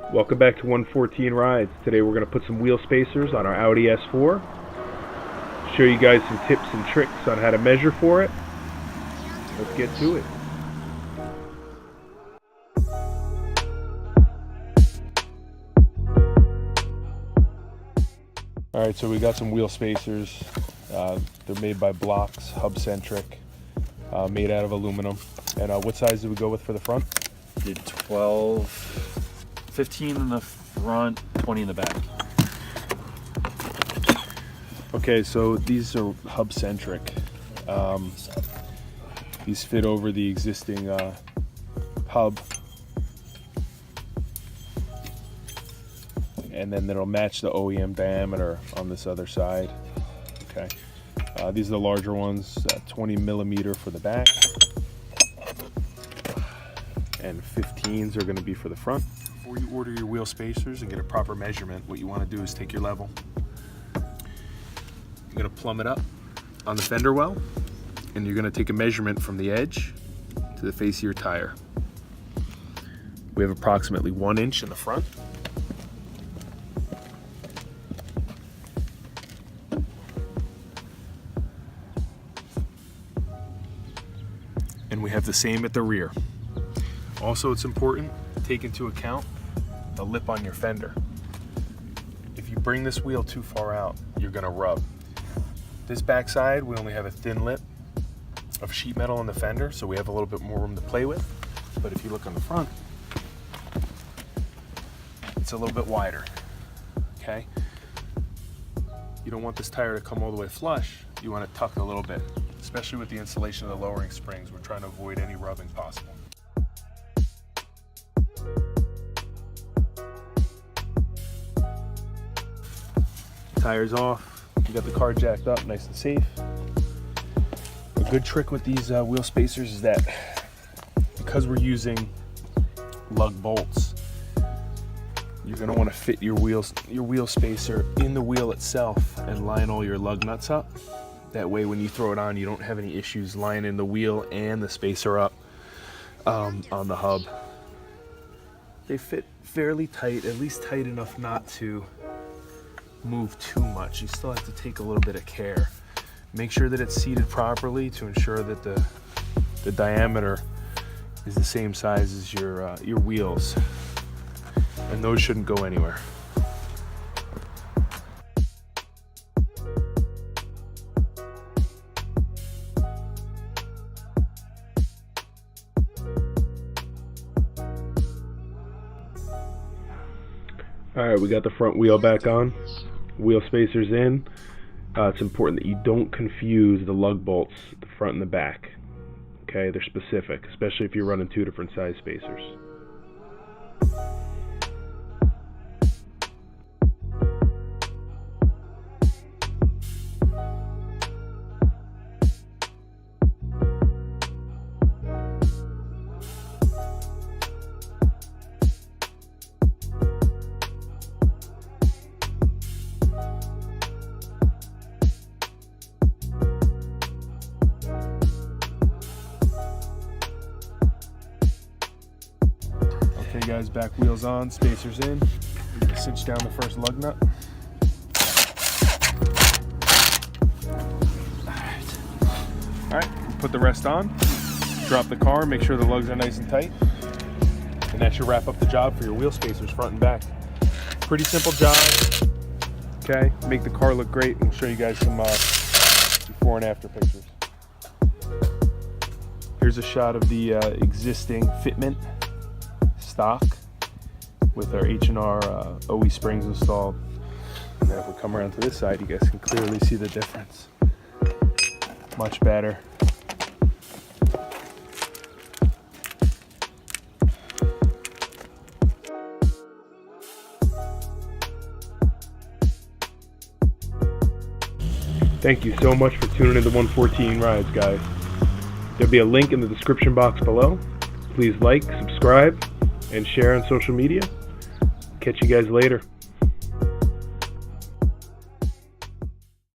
Welcome back to 114 Rides. Today we're going to put some wheel spacers on our Audi S4. Show you guys some tips and tricks on how to measure for it. Let's get to it. Alright, so we got some wheel spacers. They're made by Blocks, hub-centric, made out of aluminum. And what size did we go with for the front? Did 12, 15 in the front, 20 in the back. Okay, so these are hub-centric. These fit over the existing hub. And then it'll match the OEM diameter on this other side. Okay, these are the larger ones, 20 millimeter for the back, and 15s are going to be for the front. Before you order your wheel spacers and get a proper measurement, what you want to do is take your level. You're going to plumb it up on the fender well, and you're going to take a measurement from the edge to the face of your tire. We have approximately 1 inch in the front. And we have the same at the rear. Also, it's important to take into account the lip on your fender. If you bring this wheel too far out, you're gonna rub. This backside, we only have a thin lip of sheet metal on the fender, so we have a little bit more room to play with. But if you look on the front, it's a little bit wider, okay? You don't want this tire to come all the way flush. You want to tuck a little bit, especially with the installation of the lowering springs. We're trying to avoid any rubbing possible. Tires off, you got the car jacked up nice and safe. A good trick with these wheel spacers is that because we're using lug bolts, you're going to want to fit your wheel spacer in the wheel itself and line all your lug nuts up. That way when you throw it on, you don't have any issues lining the wheel and the spacer up on the hub. They fit fairly tight, at least tight enough not to move too much. You still have to take a little bit of care. Make sure that it's seated properly to ensure that the diameter is the same size as your wheels. And those shouldn't go anywhere. Alright, we got the front wheel back on, wheel spacers in. It's important that you don't confuse the lug bolts, the front and the back. Okay, they're specific, especially if you're running 2 different size spacers. Okay guys, back wheels on, spacers in. Cinch down the first lug nut. Alright, put the rest on. Drop the car, make sure the lugs are nice and tight. And that should wrap up the job for your wheel spacers front and back. Pretty simple job. Okay, make the car look great, and we'll show you guys some before and after pictures. Here's a shot of the existing fitment stock with our H&R OE springs installed. And then if we come around to this side, you guys can clearly see the difference. Much better. Thank you so much for tuning in to 114 Rides, guys. There'll be a link in the description box below. Please like, subscribe, and share on social media. Catch you guys later.